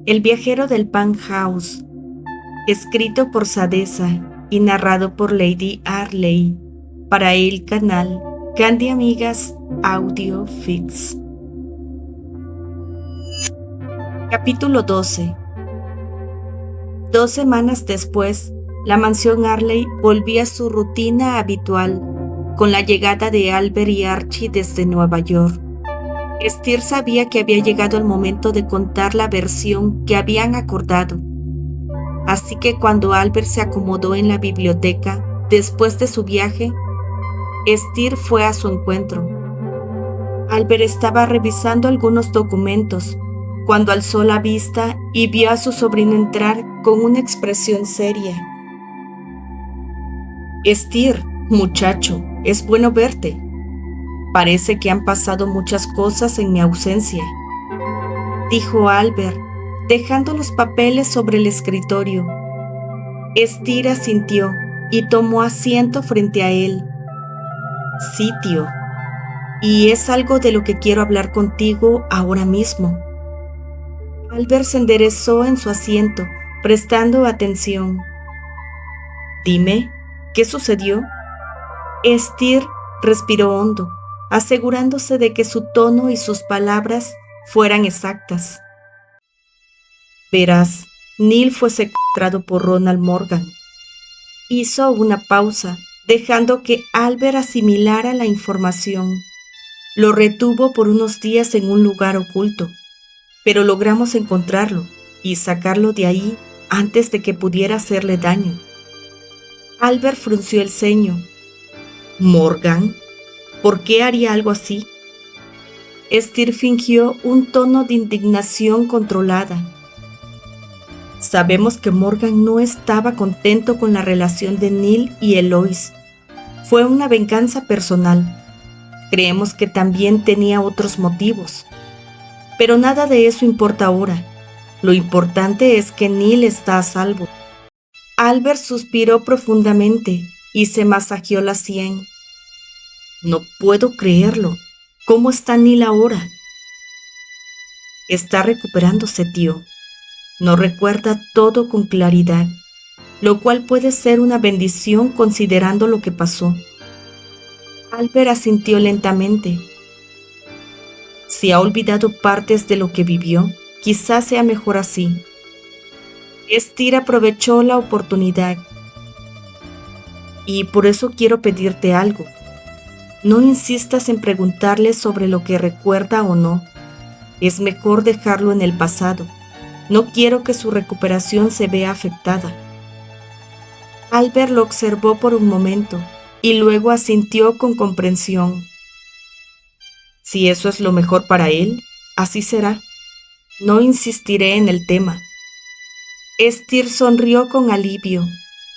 El viajero del Pan House, escrito por Sadeza y narrado por Lady Arley, para el canal Candy Amigas Audio Fix. Capítulo 12. 2 semanas después, la mansión Arley volvía a su rutina habitual, con la llegada de Albert y Archie desde Nueva York. Esther sabía que había llegado el momento de contar la versión que habían acordado. Así que cuando Albert se acomodó en la biblioteca, después de su viaje, Esther fue a su encuentro. Albert estaba revisando algunos documentos, cuando alzó la vista y vio a su sobrino entrar con una expresión seria. Esther, muchacho, es bueno verte. Parece que han pasado muchas cosas en mi ausencia, dijo Albert, dejando los papeles sobre el escritorio. Esther asintió y tomó asiento frente a él. Sí, tío, y es algo de lo que quiero hablar contigo ahora mismo. Albert se enderezó en su asiento, prestando atención. Dime, ¿qué sucedió? Esther respiró hondo, asegurándose de que su tono y sus palabras fueran exactas. Verás, Neil fue secuestrado por Ronald Morgan. Hizo una pausa, dejando que Albert asimilara la información. Lo retuvo por unos días en un lugar oculto, pero logramos encontrarlo y sacarlo de ahí antes de que pudiera hacerle daño. Albert frunció el ceño. ¿Morgan? ¿Por qué haría algo así? Esther fingió un tono de indignación controlada. Sabemos que Morgan no estaba contento con la relación de Neil y Eloise. Fue una venganza personal. Creemos que también tenía otros motivos. Pero nada de eso importa ahora. Lo importante es que Neil está a salvo. Albert suspiró profundamente y se masajeó la sien. No puedo creerlo. ¿Cómo está Neil ahora? Está recuperándose, tío. No recuerda todo con claridad, lo cual puede ser una bendición considerando lo que pasó. Albert asintió lentamente. Si ha olvidado partes de lo que vivió, quizás sea mejor así. Esther aprovechó la oportunidad. Y por eso quiero pedirte algo. No insistas en preguntarle sobre lo que recuerda o no. Es mejor dejarlo en el pasado. No quiero que su recuperación se vea afectada. Albert lo observó por un momento y luego asintió con comprensión. Si eso es lo mejor para él, así será. No insistiré en el tema. Esther sonrió con alivio,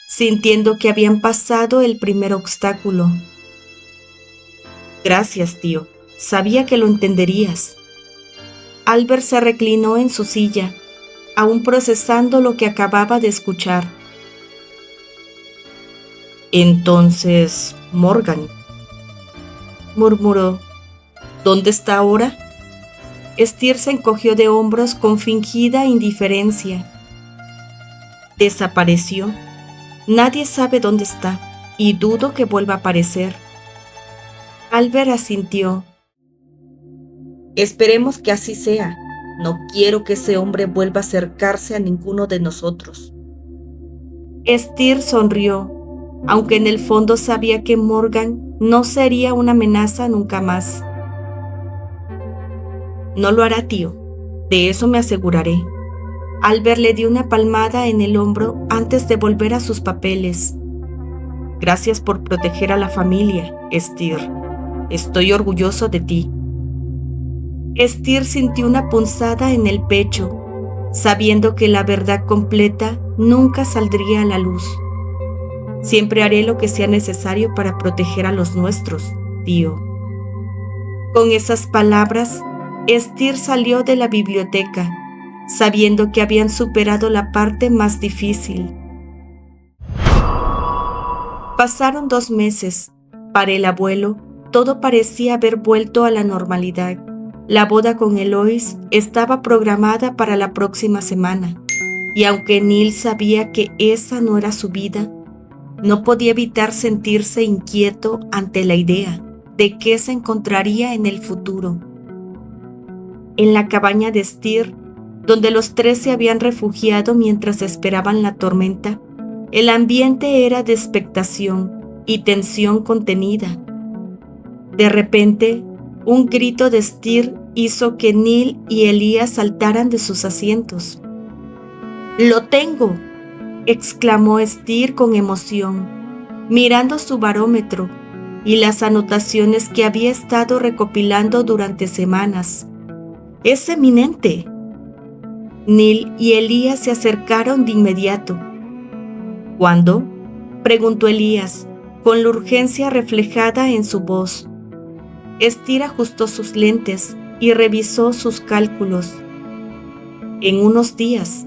sintiendo que habían pasado el primer obstáculo. Gracias, tío. Sabía que lo entenderías. Albert se reclinó en su silla, aún procesando lo que acababa de escuchar. Entonces, Morgan, murmuró. ¿Dónde está ahora? Esther se encogió de hombros con fingida indiferencia. Desapareció. Nadie sabe dónde está, y dudo que vuelva a aparecer. Albert asintió. Esperemos que así sea. No quiero que ese hombre vuelva a acercarse a ninguno de nosotros. Esther sonrió, aunque en el fondo sabía que Morgan no sería una amenaza nunca más. No lo hará, tío. De eso me aseguraré. Albert le dio una palmada en el hombro antes de volver a sus papeles. Gracias por proteger a la familia, Esther. Estoy orgulloso de ti. Esther sintió una punzada en el pecho, sabiendo que la verdad completa nunca saldría a la luz. Siempre haré lo que sea necesario para proteger a los nuestros, tío. Con esas palabras, Esther salió de la biblioteca, sabiendo que habían superado la parte más difícil. Pasaron 2 meses. Para el abuelo, todo parecía haber vuelto a la normalidad. La boda con Eloís estaba programada para la próxima semana, y aunque Neil sabía que esa no era su vida, no podía evitar sentirse inquieto ante la idea de qué se encontraría en el futuro. En la cabaña de Styr, donde los tres se habían refugiado mientras esperaban la tormenta, el ambiente era de expectación y tensión contenida. De repente, un grito de Styr hizo que Neil y Elías saltaran de sus asientos. ¡Lo tengo!, exclamó Styr con emoción, mirando su barómetro y las anotaciones que había estado recopilando durante semanas. ¡Es eminente! Neil y Elías se acercaron de inmediato. ¿Cuándo?, preguntó Elías, con la urgencia reflejada en su voz. Styr ajustó sus lentes y revisó sus cálculos. En unos días,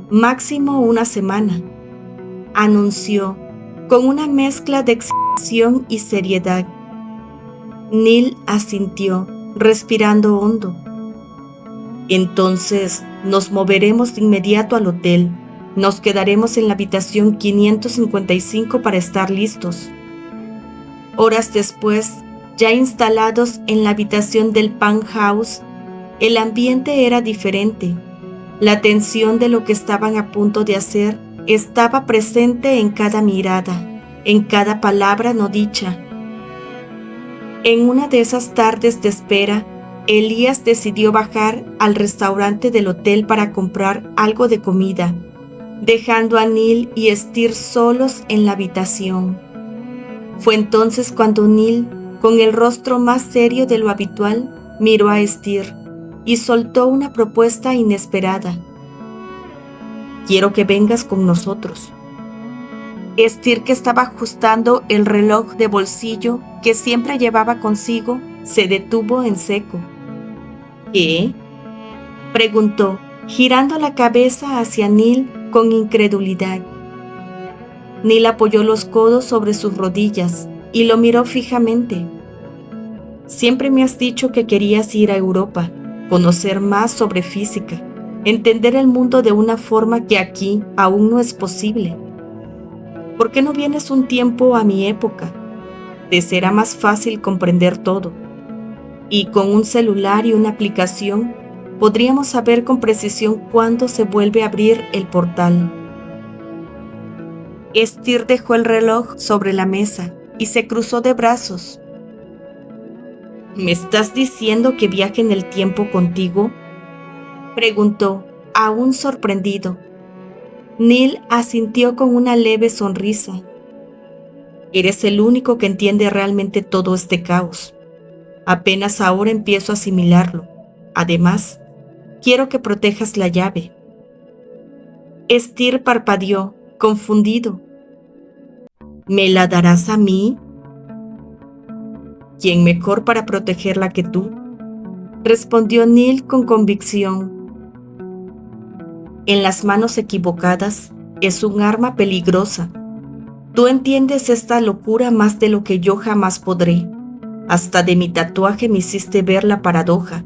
máximo una semana, anunció, con una mezcla de excitación y seriedad. Neil asintió, respirando hondo. Entonces, nos moveremos de inmediato al hotel. Nos quedaremos en la habitación 555 para estar listos. Horas después, ya instalados en la habitación del penthouse, el ambiente era diferente. La tensión de lo que estaban a punto de hacer estaba presente en cada mirada, en cada palabra no dicha. En una de esas tardes de espera, Elías decidió bajar al restaurante del hotel para comprar algo de comida, dejando a Neil y Styr solos en la habitación. Fue entonces cuando Neil, con el rostro más serio de lo habitual, miró a Styr y soltó una propuesta inesperada. «Quiero que vengas con nosotros». Styr, que estaba ajustando el reloj de bolsillo que siempre llevaba consigo, se detuvo en seco. «¿Qué?», preguntó, girando la cabeza hacia Neil con incredulidad. Neil apoyó los codos sobre sus rodillas y lo miró fijamente. «Siempre me has dicho que querías ir a Europa, conocer más sobre física, entender el mundo de una forma que aquí aún no es posible. ¿Por qué no vienes un tiempo a mi época? Te será más fácil comprender todo. Y con un celular y una aplicación, podríamos saber con precisión cuándo se vuelve a abrir el portal». Styr dejó el reloj sobre la mesa y se cruzó de brazos. «¿Me estás diciendo que viaje en el tiempo contigo?», preguntó, aún sorprendido. Neil asintió con una leve sonrisa. «Eres el único que entiende realmente todo este caos. Apenas ahora empiezo a asimilarlo. Además, quiero que protejas la llave». Styr parpadeó, confundido. «¿Me la darás a mí?». «¿Quién mejor para protegerla que tú?», respondió Neil con convicción. «En las manos equivocadas es un arma peligrosa. Tú entiendes esta locura más de lo que yo jamás podré. Hasta de mi tatuaje me hiciste ver la paradoja».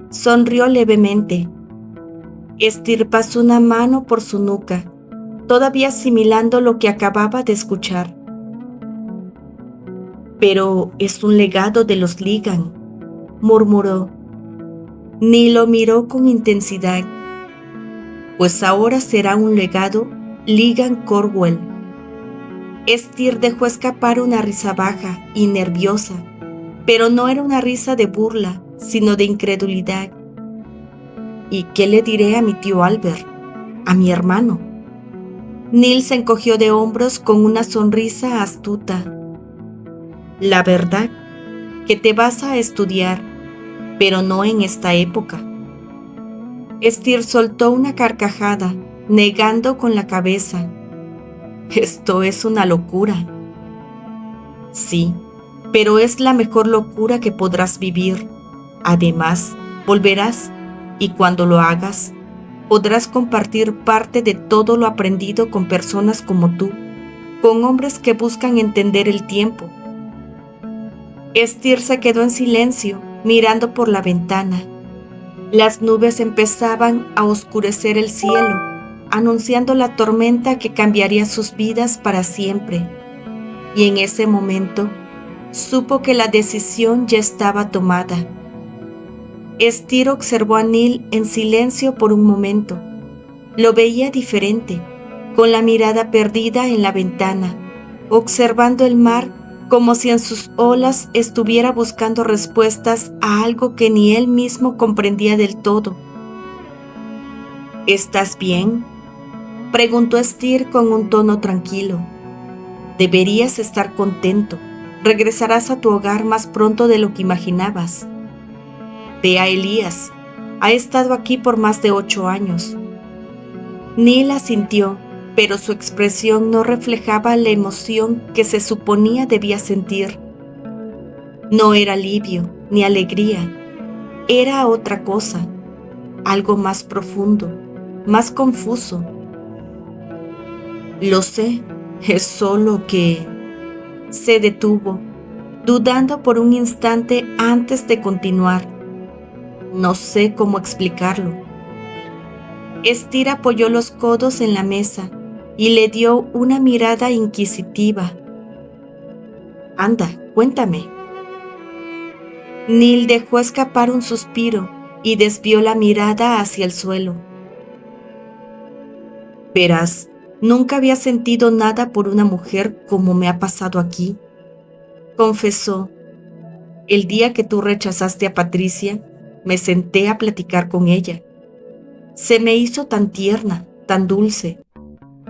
Sonrió levemente. Styr pasó una mano por su nuca, todavía asimilando lo que acababa de escuchar. «Pero es un legado de los Ligan», murmuró. Neil lo miró con intensidad. «Pues ahora será un legado Ligan Cornwell». Styr dejó escapar una risa baja y nerviosa, pero no era una risa de burla, sino de incredulidad. «¿Y qué le diré a mi tío Albert, a mi hermano?». Neil se encogió de hombros con una sonrisa astuta. «La verdad, que te vas a estudiar, pero no en esta época». Styr soltó una carcajada, negando con la cabeza. «Esto es una locura». «Sí, pero es la mejor locura que podrás vivir. Además, volverás, y cuando lo hagas, podrás compartir parte de todo lo aprendido con personas como tú, con hombres que buscan entender el tiempo». Styr se quedó en silencio, mirando por la ventana. Las nubes empezaban a oscurecer el cielo, anunciando la tormenta que cambiaría sus vidas para siempre. Y en ese momento, supo que la decisión ya estaba tomada. Esther observó a Neil en silencio por un momento. Lo veía diferente, con la mirada perdida en la ventana, observando el mar como si en sus olas estuviera buscando respuestas a algo que ni él mismo comprendía del todo. ¿Estás bien?, preguntó Esther con un tono tranquilo. Deberías estar contento. Regresarás a tu hogar más pronto de lo que imaginabas. Ve a Elías. Ha estado aquí por más de 8 años. Neil asintió, pero su expresión no reflejaba la emoción que se suponía debía sentir. No era alivio ni alegría. Era otra cosa, algo más profundo, más confuso. Lo sé, es solo que... Se detuvo, dudando por un instante antes de continuar. No sé cómo explicarlo. Esther apoyó los codos en la mesa y le dio una mirada inquisitiva. Anda, cuéntame. Neil dejó escapar un suspiro y desvió la mirada hacia el suelo. Verás, nunca había sentido nada por una mujer como me ha pasado aquí, confesó. El día que tú rechazaste a Patricia, me senté a platicar con ella. Se me hizo tan tierna, tan dulce.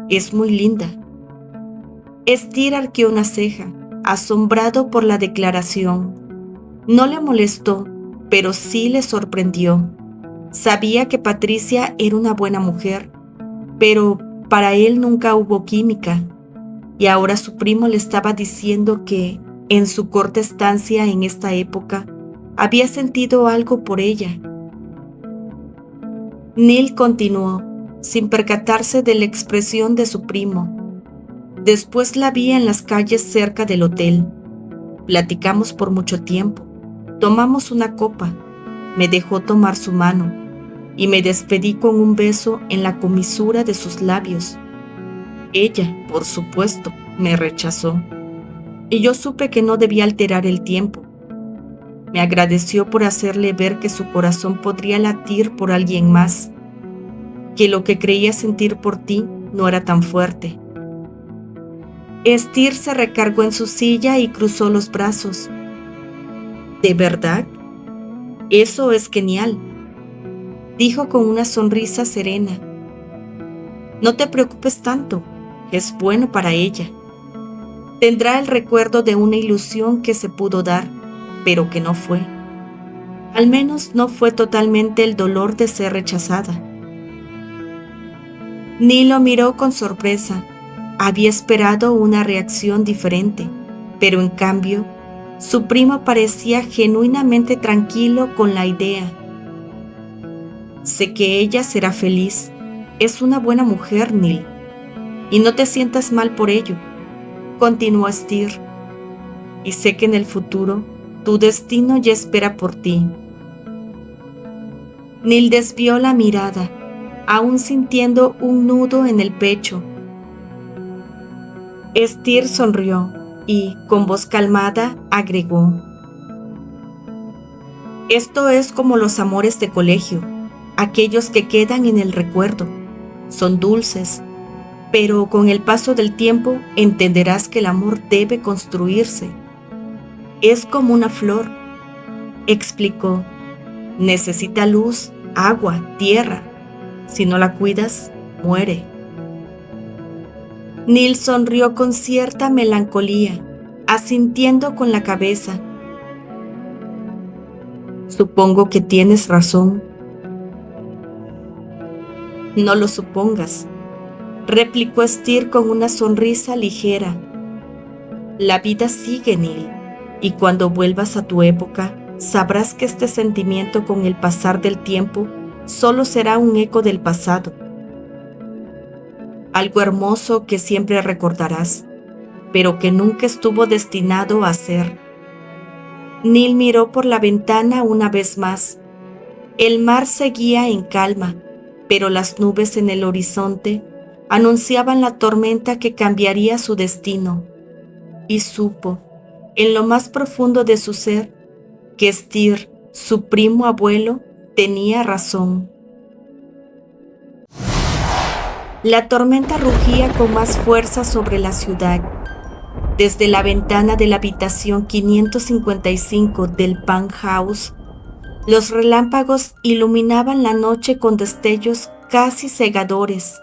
Es muy linda. Esther arqueó una ceja, asombrado por la declaración. No le molestó, pero sí le sorprendió. Sabía que Patricia era una buena mujer, pero para él nunca hubo química. Y ahora su primo le estaba diciendo que, en su corta estancia en esta época, había sentido algo por ella. Neil continuó, sin percatarse de la expresión de su primo. Después la vi en las calles cerca del hotel. Platicamos por mucho tiempo. Tomamos una copa. Me dejó tomar su mano y me despedí con un beso en la comisura de sus labios. Ella, por supuesto, me rechazó. Y yo supe que no debía alterar el tiempo. Me agradeció por hacerle ver que su corazón podría latir por alguien más, que lo que creía sentir por ti no era tan fuerte. Esther se recargó en su silla y cruzó los brazos. ¿De verdad? Eso es genial, dijo con una sonrisa serena. No te preocupes tanto, es bueno para ella. Tendrá el recuerdo de una ilusión que se pudo dar, pero que no fue. Al menos no fue totalmente el dolor de ser rechazada. Neil lo miró con sorpresa. Había esperado una reacción diferente, pero en cambio, su primo parecía genuinamente tranquilo con la idea. Sé que ella será feliz. Es una buena mujer, Neil. Y no te sientas mal por ello, continuó Esther. Y sé que en el futuro tu destino ya espera por ti. Neil desvió la mirada, aún sintiendo un nudo en el pecho. Esther sonrió y, con voz calmada, agregó: Esto es como los amores de colegio, aquellos que quedan en el recuerdo. Son dulces, pero con el paso del tiempo entenderás que el amor debe construirse. Es como una flor, explicó. Necesita luz, agua, tierra. Si no la cuidas, muere. Neil sonrió con cierta melancolía, asintiendo con la cabeza. Supongo que tienes razón. No lo supongas, replicó Esther con una sonrisa ligera. La vida sigue, Neil, y cuando vuelvas a tu época, sabrás que este sentimiento con el pasar del tiempo solo será un eco del pasado. Algo hermoso que siempre recordarás, pero que nunca estuvo destinado a ser. Neil miró por la ventana una vez más. El mar seguía en calma, pero las nubes en el horizonte anunciaban la tormenta que cambiaría su destino. Y supo, en lo más profundo de su ser, que Styr, su primo abuelo, tenía razón. La tormenta rugía con más fuerza sobre la ciudad. Desde la ventana de la habitación 555 del Penthouse, los relámpagos iluminaban la noche con destellos casi cegadores.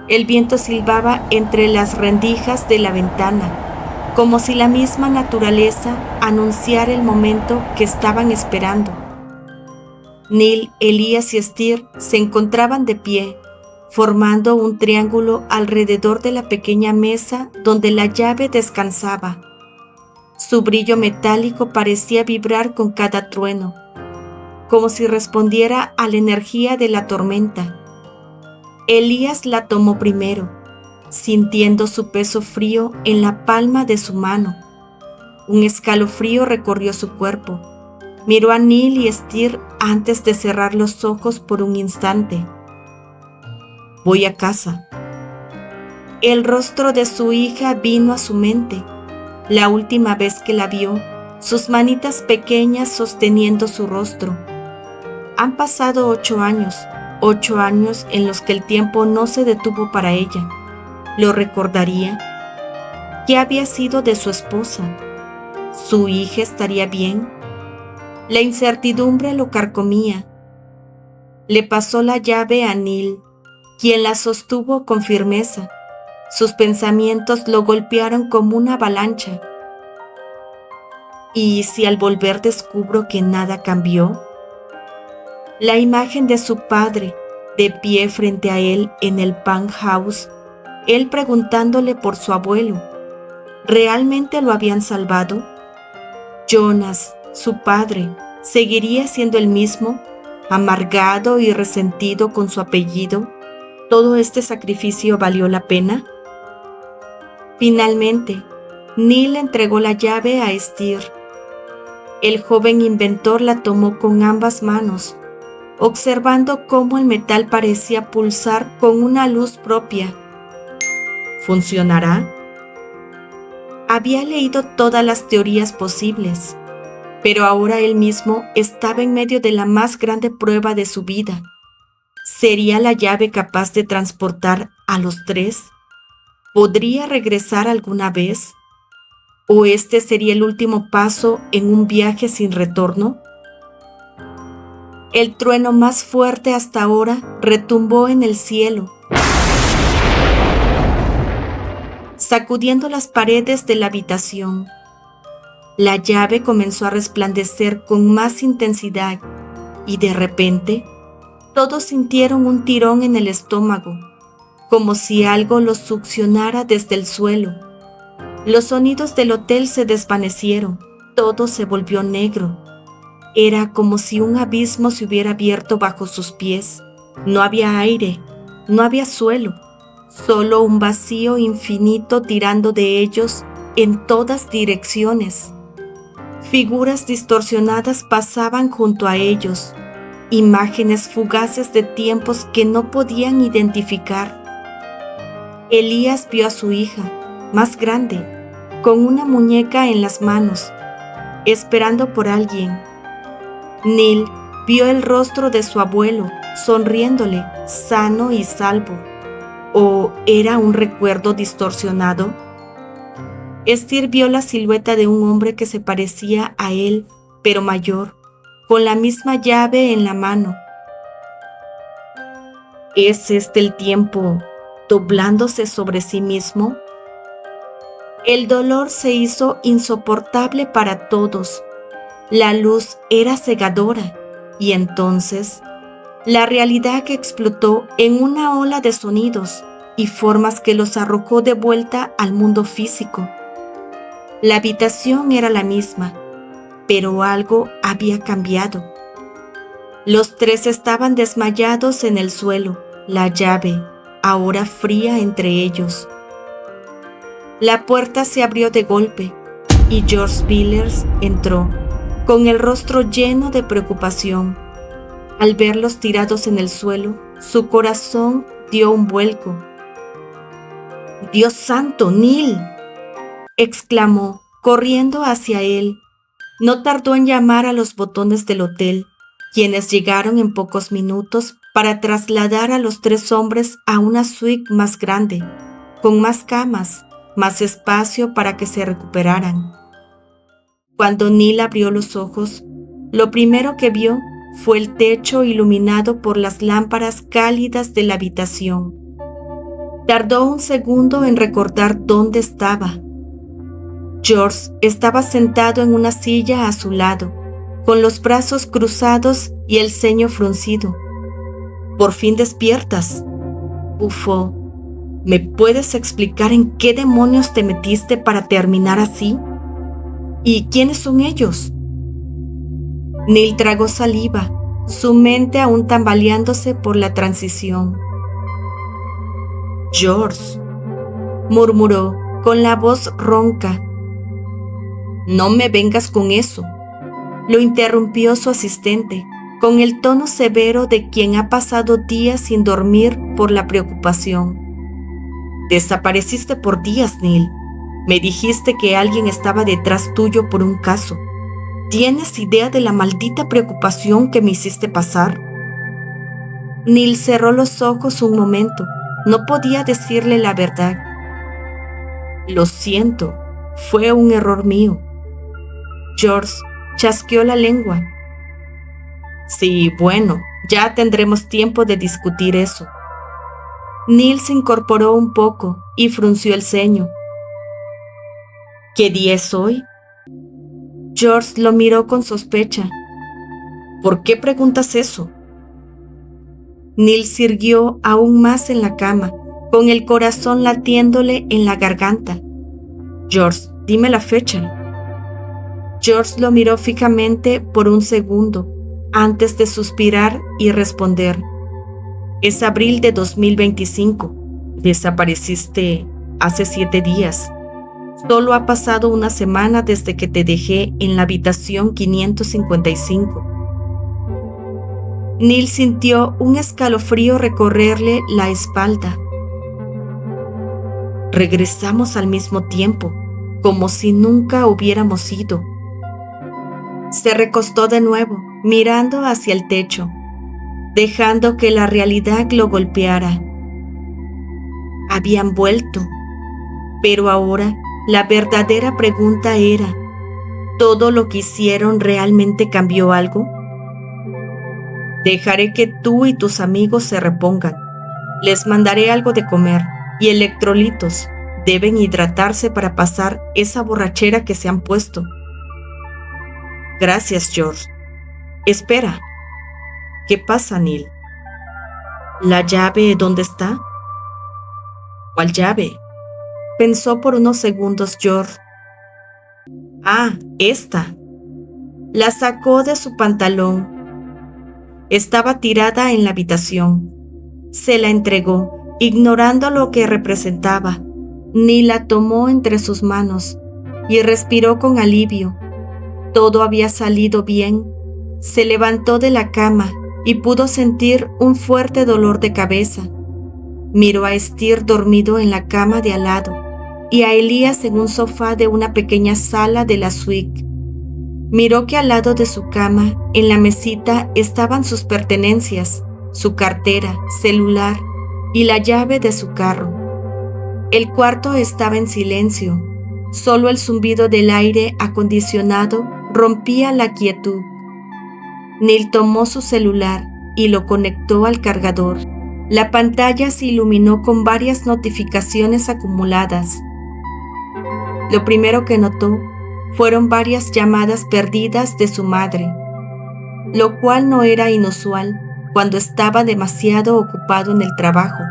El viento silbaba entre las rendijas de la ventana, como si la misma naturaleza anunciara el momento que estaban esperando. Neil, Elías y Styr se encontraban de pie, formando un triángulo alrededor de la pequeña mesa donde la llave descansaba. Su brillo metálico parecía vibrar con cada trueno, como si respondiera a la energía de la tormenta. Elías la tomó primero, sintiendo su peso frío en la palma de su mano. Un escalofrío recorrió su cuerpo. Miró a Neil y Styr antes de cerrar los ojos por un instante. «Voy a casa». El rostro de su hija vino a su mente. La última vez que la vio, sus manitas pequeñas sosteniendo su rostro. Han pasado 8 años, 8 años en los que el tiempo no se detuvo para ella. ¿Lo recordaría? ¿Qué había sido de su esposa? ¿Su hija estaría bien? La incertidumbre lo carcomía. Le pasó la llave a Neil, quien la sostuvo con firmeza. Sus pensamientos lo golpearon como una avalancha. ¿Y si al volver descubro que nada cambió? La imagen de su padre, de pie frente a él en el Penthouse, él preguntándole por su abuelo. ¿Realmente lo habían salvado? Jonas, su padre, ¿seguiría siendo el mismo, amargado y resentido con su apellido? ¿Todo este sacrificio valió la pena? Finalmente, Neil entregó la llave a Styr. El joven inventor la tomó con ambas manos, observando cómo el metal parecía pulsar con una luz propia. ¿Funcionará? Había leído todas las teorías posibles, pero ahora él mismo estaba en medio de la más grande prueba de su vida. ¿Sería la llave capaz de transportar a los 3? ¿Podría regresar alguna vez? ¿O este sería el último paso en un viaje sin retorno? El trueno más fuerte hasta ahora retumbó en el cielo, sacudiendo las paredes de la habitación. La llave comenzó a resplandecer con más intensidad y de repente todos sintieron un tirón en el estómago, como si algo los succionara desde el suelo. Los sonidos del hotel se desvanecieron, todo se volvió negro. Era como si un abismo se hubiera abierto bajo sus pies. No había aire, no había suelo, solo un vacío infinito tirando de ellos en todas direcciones. Figuras distorsionadas pasaban junto a ellos, imágenes fugaces de tiempos que no podían identificar. Elías vio a su hija, más grande, con una muñeca en las manos, esperando por alguien. Neil vio el rostro de su abuelo, sonriéndole, sano y salvo. ¿O era un recuerdo distorsionado? Styr vio la silueta de un hombre que se parecía a él, pero mayor, con la misma llave en la mano. ¿Es este el tiempo doblándose sobre sí mismo? El dolor se hizo insoportable para todos. La luz era cegadora y entonces la realidad que explotó en una ola de sonidos y formas que los arrojó de vuelta al mundo físico. La habitación era la misma, pero algo había cambiado. Los 3 estaban desmayados en el suelo, la llave, ahora fría entre ellos. La puerta se abrió de golpe. y George Villiers entró, con el rostro lleno de preocupación. Al verlos tirados en el suelo, su corazón dio un vuelco. «¡Dios santo, Neil!», exclamó, corriendo hacia él. No tardó en llamar a los botones del hotel, quienes llegaron en pocos minutos para trasladar a los 3 hombres a una suite más grande, con más camas, más espacio para que se recuperaran. Cuando Neil abrió los ojos, lo primero que vio fue el techo iluminado por las lámparas cálidas de la habitación. Tardó un segundo en recordar dónde estaba. George estaba sentado en una silla a su lado, con los brazos cruzados y el ceño fruncido. «Por fin despiertas», bufó. «¿Me puedes explicar en qué demonios te metiste para terminar así? ¿Y quiénes son ellos?». Neil tragó saliva, su mente aún tambaleándose por la transición. «George», murmuró con la voz ronca. «No me vengas con eso», lo interrumpió su asistente, con el tono severo de quien ha pasado días sin dormir por la preocupación. «Desapareciste por días, Neil. Me dijiste que alguien estaba detrás tuyo por un caso. ¿Tienes idea de la maldita preocupación que me hiciste pasar?». Neil cerró los ojos un momento. No podía decirle la verdad. «Lo siento, fue un error mío». George chasqueó la lengua. «Sí, bueno, ya tendremos tiempo de discutir eso». Neil se incorporó un poco y frunció el ceño. «¿Qué día es hoy?». George lo miró con sospecha. «¿Por qué preguntas eso?». Neil se irguió aún más en la cama, con el corazón latiéndole en la garganta. «George, dime la fecha». George lo miró fijamente por un segundo, antes de suspirar y responder. «Es abril de 2025. Desapareciste hace 7 días. Solo ha pasado una semana desde que te dejé en la habitación 555». Neil sintió un escalofrío recorrerle la espalda. «Regresamos al mismo tiempo, como si nunca hubiéramos ido». Se recostó de nuevo, mirando hacia el techo, dejando que la realidad lo golpeara. Habían vuelto, pero ahora la verdadera pregunta era, ¿todo lo que hicieron realmente cambió algo? «Dejaré que tú y tus amigos se repongan. Les mandaré algo de comer y electrolitos. Deben hidratarse para pasar esa borrachera que se han puesto». «Gracias, George». «Espera». «¿Qué pasa, Neil?». «¿La llave dónde está?». «¿Cuál llave?». Pensó por unos segundos George. «Ah, esta». La sacó de su pantalón. Estaba tirada en la habitación. Se la entregó, ignorando lo que representaba. Neil la tomó entre sus manos y respiró con alivio. Todo había salido bien. Se levantó de la cama y pudo sentir un fuerte dolor de cabeza. Miró a Steer dormido en la cama de al lado y a Elías en un sofá de una pequeña sala de la suite. Miró que al lado de su cama, en la mesita, estaban sus pertenencias, su cartera, celular y la llave de su carro. El cuarto estaba en silencio. Solo el zumbido del aire acondicionado rompía la quietud. Neil tomó su celular y lo conectó al cargador. La pantalla se iluminó con varias notificaciones acumuladas. Lo primero que notó fueron varias llamadas perdidas de su madre, lo cual no era inusual cuando estaba demasiado ocupado en el trabajo,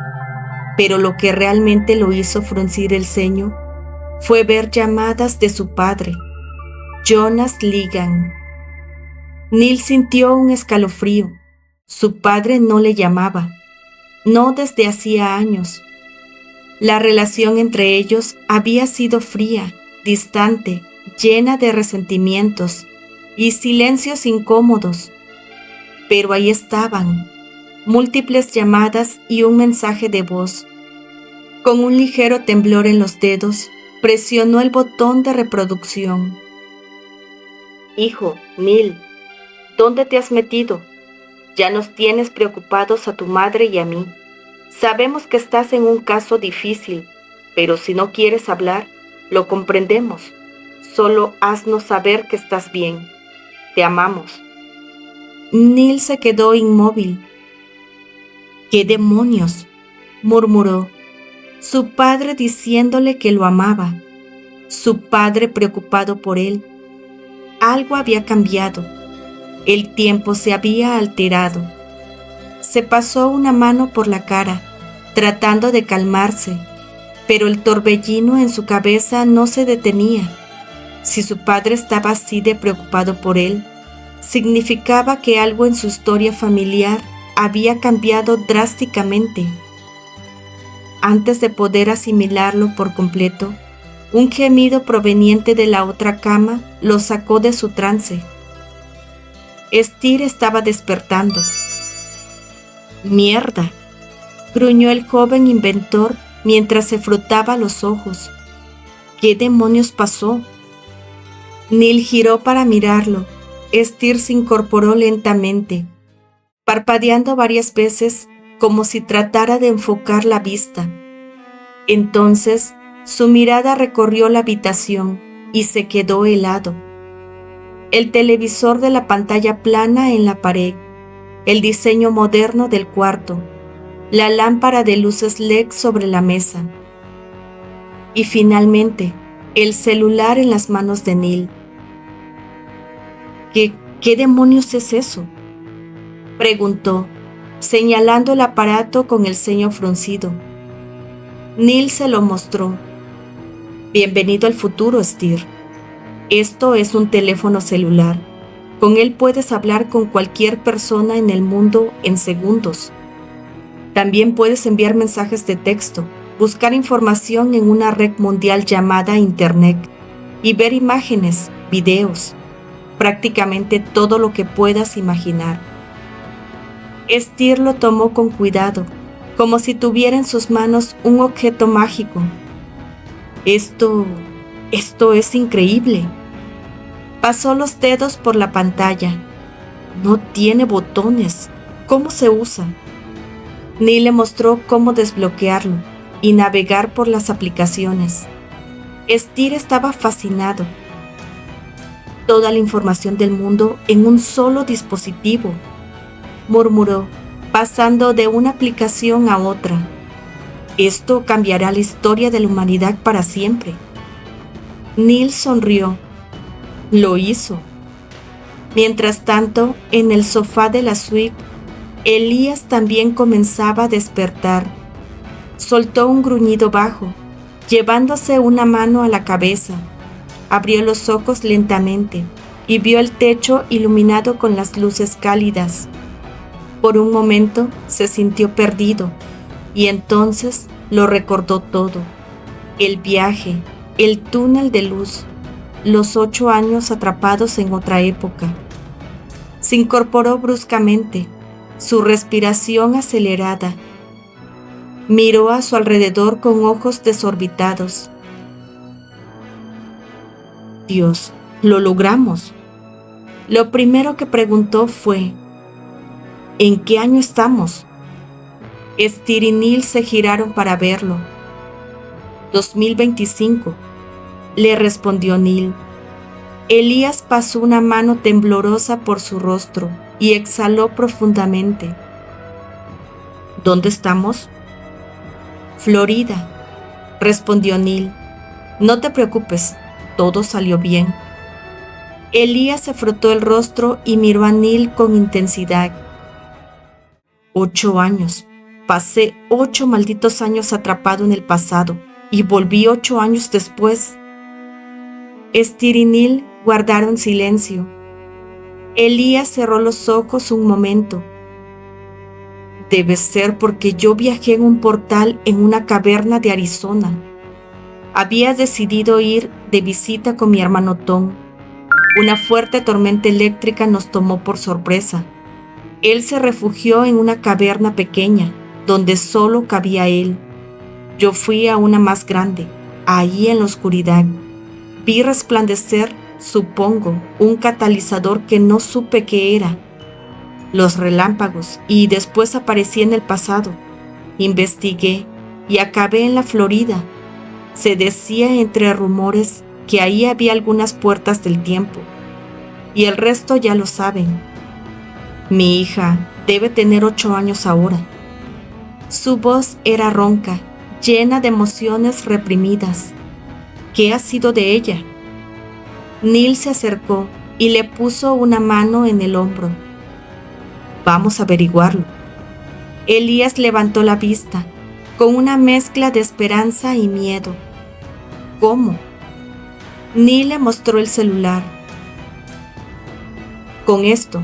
pero lo que realmente lo hizo fruncir el ceño fue ver llamadas de su padre, Jonas Ligan. Neil sintió un escalofrío. Su padre no le llamaba, no desde hacía años. La relación entre ellos había sido fría, distante, llena de resentimientos y silencios incómodos. Pero ahí estaban, múltiples llamadas y un mensaje de voz. Con un ligero temblor en los dedos, presionó el botón de reproducción. Hijo, Neil, ¿dónde te has metido? Ya nos tienes preocupados a tu madre y a mí. Sabemos que estás en un caso difícil, pero si no quieres hablar, lo comprendemos. Solo haznos saber que estás bien. Te amamos. Neil se quedó inmóvil. ¿Qué demonios?, murmuró. Su padre diciéndole que lo amaba. Su padre preocupado por él. Algo había cambiado. El tiempo se había alterado. Se pasó una mano por la cara, tratando de calmarse, pero el torbellino en su cabeza no se detenía. Si su padre estaba así de preocupado por él, significaba que algo en su historia familiar había cambiado drásticamente. Antes de poder asimilarlo por completo, un gemido proveniente de la otra cama lo sacó de su trance. Esther estaba despertando. «¡Mierda!», gruñó el joven inventor mientras se frotaba los ojos. «¿Qué demonios pasó?». Neil giró para mirarlo. Esther se incorporó lentamente, parpadeando varias veces como si tratara de enfocar la vista. Entonces, su mirada recorrió la habitación y se quedó helado. El televisor de la pantalla plana en la pared, el diseño moderno del cuarto, la lámpara de luces LED sobre la mesa. Y finalmente, el celular en las manos de Neil. ¿Qué demonios es eso?, preguntó, señalando el aparato con el ceño fruncido. Neil se lo mostró. «Bienvenido al futuro, Esther. Esto es un teléfono celular. Con él puedes hablar con cualquier persona en el mundo en segundos. También puedes enviar mensajes de texto, buscar información en una red mundial llamada Internet y ver imágenes, videos, prácticamente todo lo que puedas imaginar». Esther lo tomó con cuidado, como si tuviera en sus manos un objeto mágico. Esto es increíble. Pasó los dedos por la pantalla. No tiene botones. ¿Cómo se usa? Neil le mostró cómo desbloquearlo y navegar por las aplicaciones. Esther estaba fascinado. Toda la información del mundo en un solo dispositivo, murmuró, pasando de una aplicación a otra. Esto cambiará la historia de la humanidad para siempre. Neil sonrió. Lo hizo. Mientras tanto, en el sofá de la suite, Elías también comenzaba a despertar. Soltó un gruñido bajo, llevándose una mano a la cabeza. Abrió los ojos lentamente y vio el techo iluminado con las luces cálidas. Por un momento se sintió perdido y entonces lo recordó todo. El viaje, el túnel de luz, los 8 años atrapados en otra época. Se incorporó bruscamente, su respiración acelerada. Miró a su alrededor con ojos desorbitados. Dios, lo logramos. Lo primero que preguntó fue: ¿en qué año estamos? Esther y Neil se giraron para verlo. 2025, le respondió Neil. Elías pasó una mano temblorosa por su rostro y exhaló profundamente. ¿Dónde estamos? Florida, respondió Neil. No te preocupes, todo salió bien. Elías se frotó el rostro y miró a Neil con intensidad. 8 años. Pasé 8 malditos años atrapado en el pasado y volví 8 años después. Esther y Neil guardaron silencio. Elías cerró los ojos un momento. Debe ser porque yo viajé en un portal en una caverna de Arizona. Había decidido ir de visita con mi hermano Tom. Una fuerte tormenta eléctrica nos tomó por sorpresa. Él se refugió en una caverna pequeña, donde solo cabía él. Yo fui a una más grande, ahí en la oscuridad. Vi resplandecer, supongo, un catalizador que no supe qué era. Los relámpagos, y después aparecí en el pasado. Investigué y acabé en la Florida. Se decía entre rumores que ahí había algunas puertas del tiempo. Y el resto ya lo saben. Mi hija debe tener 8 años ahora. Su voz era ronca, llena de emociones reprimidas. ¿Qué ha sido de ella? Neil se acercó y le puso una mano en el hombro. Vamos a averiguarlo. Elías levantó la vista, con una mezcla de esperanza y miedo. ¿Cómo? Neil le mostró el celular. Con esto.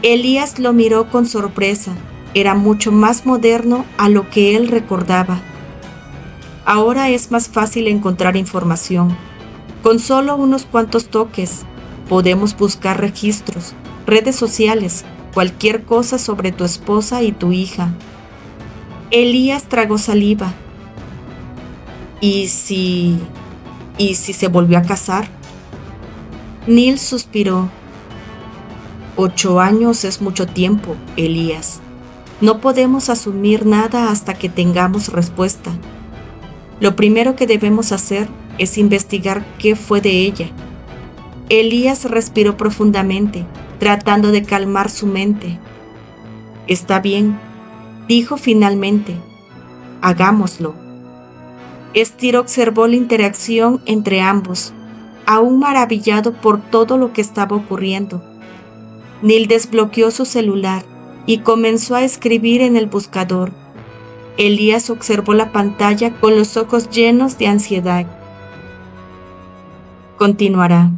Elías lo miró con sorpresa. Era mucho más moderno a lo que él recordaba. Ahora es más fácil encontrar información. Con solo unos cuantos toques, podemos buscar registros, redes sociales, cualquier cosa sobre tu esposa y tu hija. Elías tragó saliva. ¿Y si se volvió a casar? Neil suspiró. 8 años es mucho tiempo, Elías. No podemos asumir nada hasta que tengamos respuesta. Lo primero que debemos hacer es investigar qué fue de ella. Elías respiró profundamente, tratando de calmar su mente. Está bien, dijo finalmente. Hagámoslo. Steer observó la interacción entre ambos, aún maravillado por todo lo que estaba ocurriendo. Neil desbloqueó su celular y comenzó a escribir en el buscador. Elías observó la pantalla con los ojos llenos de ansiedad. Continuará.